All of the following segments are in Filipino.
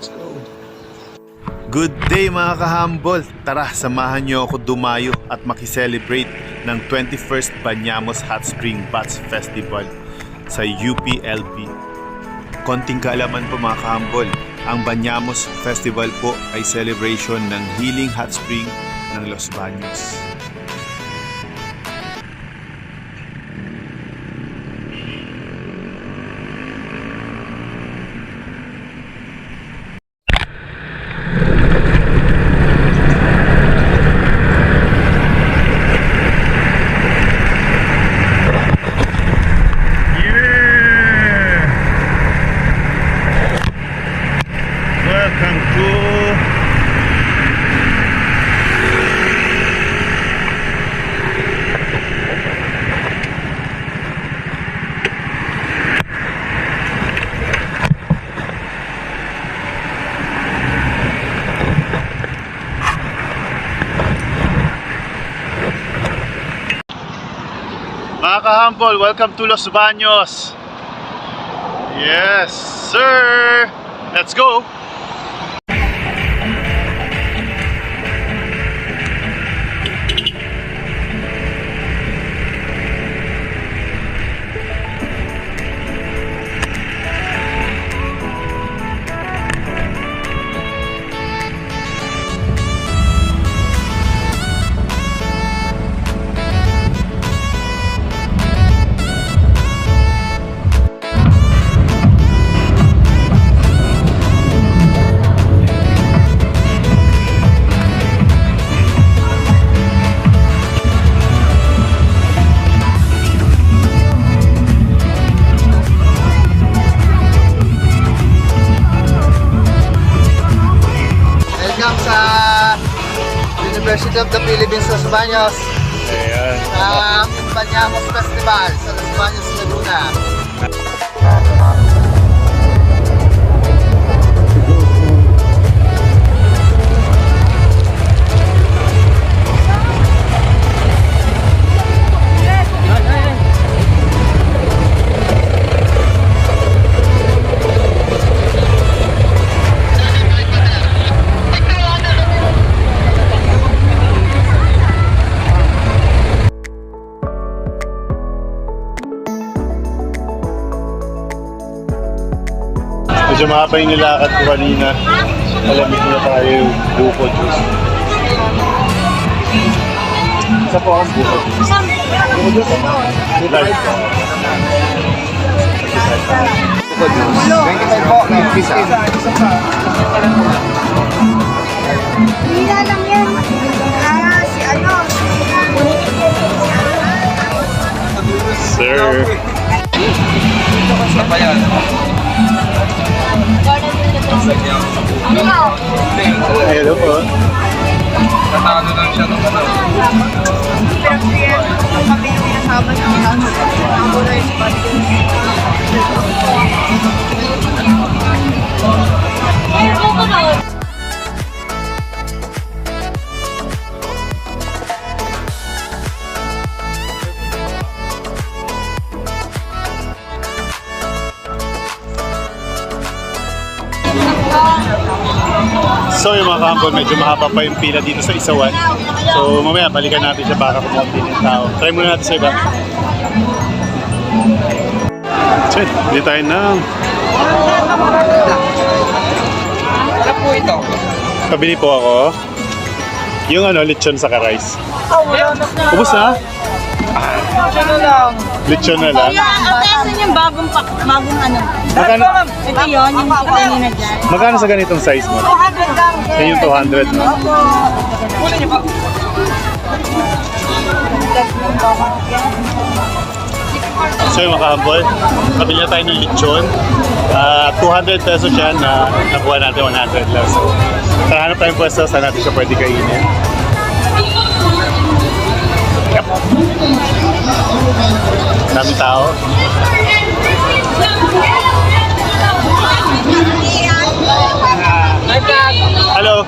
Let's go. Good day mga kahambol! Tara, samahan niyo ako dumayo at makiselebrate ng 21st Bañamos Hot Spring Baths Festival sa UPLB. Konting kaalaman po mga kahambol, ang Bañamos Festival po ay celebration ng Healing Hot Spring ng Los Baños. Mga kahambol, welcome to Los Baños. Yes, sir. Let's go. University of the Philippines, Los Baños. Ayan. Bañamos Festival sa Los Baños, Laguna. Medyo mahaba yung nilakad ko kanina. Malamig na tayo yung buko juice. Isa po akong buko juice. Buko juice ito. Live. Buko juice. 25 po, may pisa. Hila lang yan. Si ano? Sir. Basta pa yan. Hello po. Natalo lang siya nung ano. Pinag-clear kami yung pinasama niya. Ang buhay sa Baños. So yung mga kahambol, medyo mahaba pa yung pila dito sa isawan. So mamaya balikan natin siya para kumunti ng tao. Try muna natin sa iba. Shit, hindi tayo na. Ano po ito? Pabili po ako. Yung ano, lechon sa rice. Ubus na? Lechon na lang. Lechon na lang. Asan yung bagong ano? Magkano, Ito yun, yung kanina dyan. magkano sa ganitong size mo? 200 lang. Yan yung 200 no? Kunin niyo ba? So yung mga kahambol, kabili na tayo ng lechon. 200 pesos yan na nakuha natin 100 lang. So, hanap tayong pwesto, saan natin siya pwede kainin. Yep. Daming tao. Hello.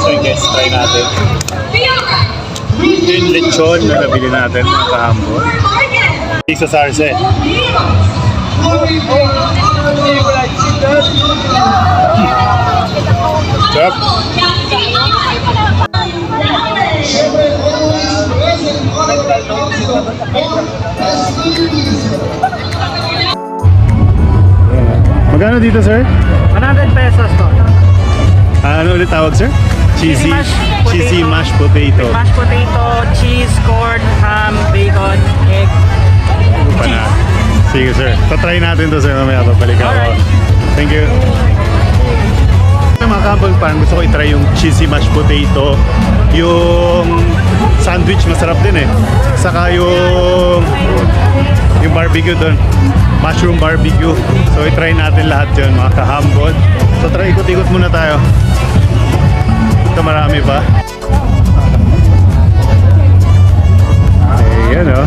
So guys, try natin. Ito yung lechon na nabili natin mga kahambol. Isa sarse. Sarap. Magkano dito, sir? 100 pesos to. Ano ulit tawag, sir? Cheesy mashed potato. Mashed potato, cheese, corn, ham, bacon, egg. Pa na. Sige, sir. Tatry natin to, sir. Mamaya babalik ako. Alright. Thank you. Mga kahambol, parang gusto ko i-try yung cheesy mashed potato. Yung sandwich, masarap din eh. Saka yung barbecue doon. Mushroom barbecue. So i-try natin lahat yun mga kahambol. So try, ikot-ikot muna tayo. Ito marami pa. Ayan o.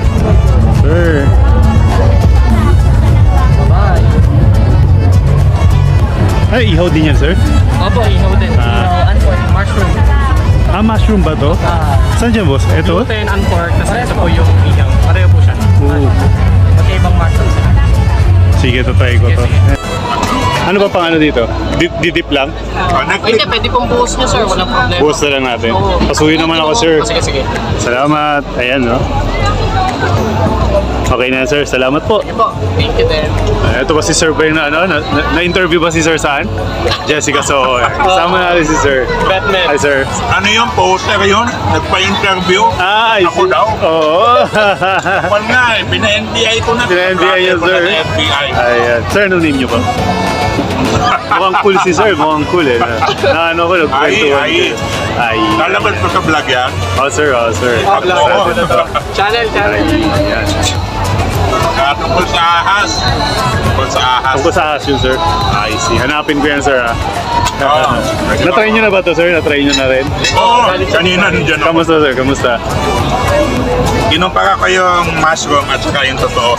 Sir. Ay, ihaw din yan, sir? Opo, ihaw din. Mushroom. Mushroom ba to? Saan dyan, boss? Ito? Gluten, uncorked, tapos ito po yung ihaw. Pareho po siya. Magkaibang mushroom sila. Sige, try ko to. Ano ba pang ano dito? Didip lang? Hindi, pwede pong buhos nyo, sir. Walang problema. Buhos na lang natin. Pasuhin naman ako, sir. Sige, sige. Salamat. Ayan, no? Okay na, sir. Salamat po. Sige po. Thank you din. Ito ba si Sir ba yung na-interview ba si Sir saan? Jessica Soho. Kasama natin si Sir. Batman. Hi, Sir. Ano yung poster yun? Nagpa-interview? I Ako see. daw? Oo. Wala nga eh, pina-NBI ko na. Pina-NBI niyo, Brother ko sir. na sa FBI. Ayan. Sir, anong name niyo ba? Mukhang cool si Sir. Mukhang cool eh. Ano ko, nagkwentuhan. Ay. Lalabas mo sa vlog yan? Oh, sir. Oh, sir. Oo. Channel. Ayan. Tungkol sa ahas. Tungkol sa ahas. Tungkol sa ahas yun, sir. I see. Hanapin ko yan, sir, ha? Oo. Na-try nyo na ba to, sir? Na-try nyo na rin? Oo, kanina nandiyan ako. Kamusta, sir? Kamusta? Kinumpara ko yung mushroom at saka yung totoo.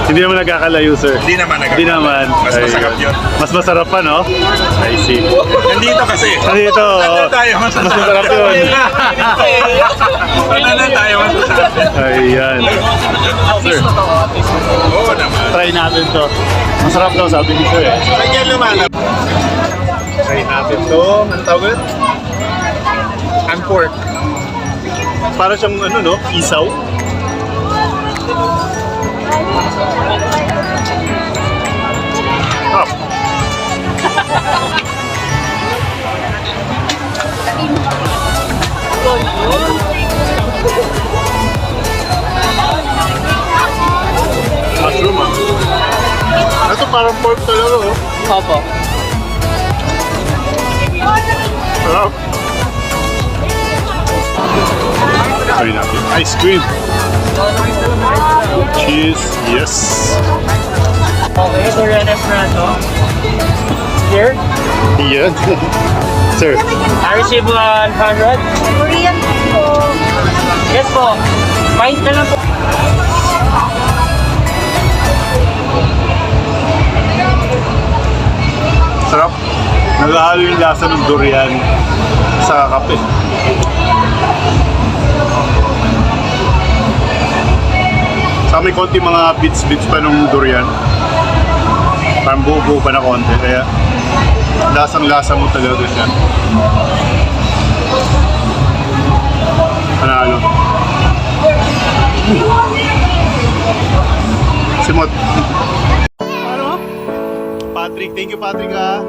Hindi naman nagkakalayo, sir. Hindi naman Hindi naman. Mas masarap Ayun. yun. Mas masarap pa, no? I see. Nandito kasi. Nandito, Ano tayo? mas masarap yun. Ano na tayo? Ayan. Sir, Oo naman. try natin to. Masarap daw, sabi ni sir, eh. Kanya lumalap. Try natin to. Ano tawag? Uncork. Para siyang, ano, no? Isaw. Up. Mushroom, ah. Ito parang pork talaga, oh. Opo. Sarap. Try natin. Ice cream. Cheese. Yes. Okay, durian espresso. Here, Yan. Sir. I receive 100. Korean po. Yes po. Pint na lang po. Sarap. Naghahalo yung lasa ng durian sa kape. Sa may konti mga bits pa ng durian. Parang buo-buo pa na konti. Kaya lasang-lasa mo talaga siya. Panalo. Simot. Ano? Patrick, thank you Patrick ha.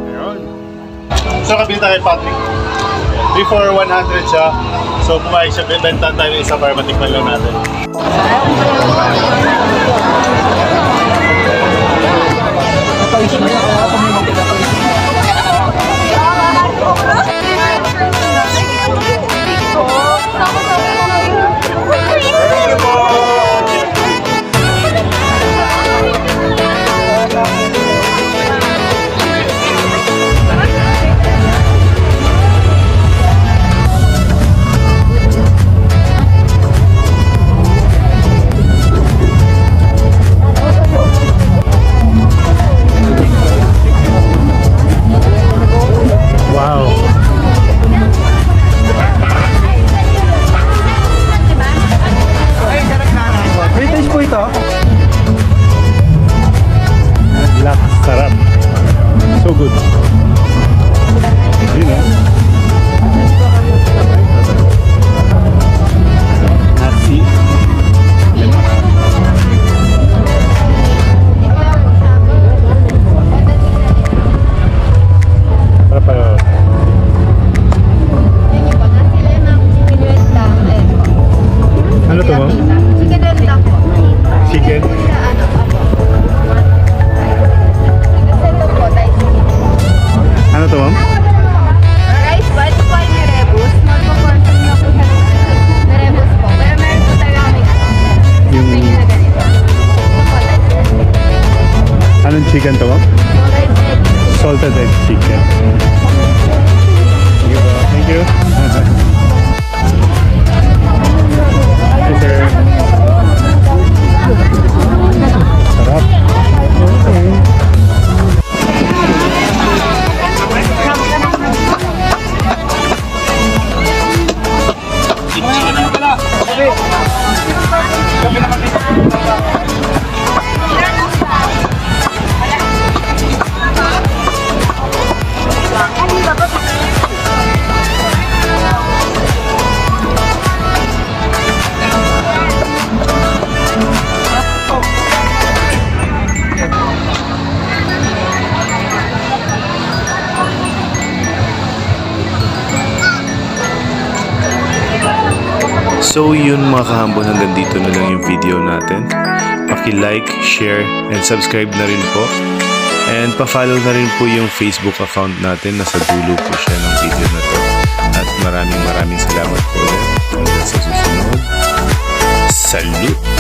Ayun. So kabili tayo kay Patrick. 3 for 100 siya. So pumayag siya, benta tayo ng isa para matikman lang natin. chicken to, ma'am? Salted egg chicken. Thank you, po. Thank you. Thank you, sir. Sarap. Okay. So yun mga kahambol, hanggang dito na lang yung video natin. Paki-like, share, and subscribe na rin po. And pa-follow na rin po yung Facebook account natin. Nasa dulo po siya ng video na to. At maraming salamat po ulit. Hanggang sa susunod. Salute!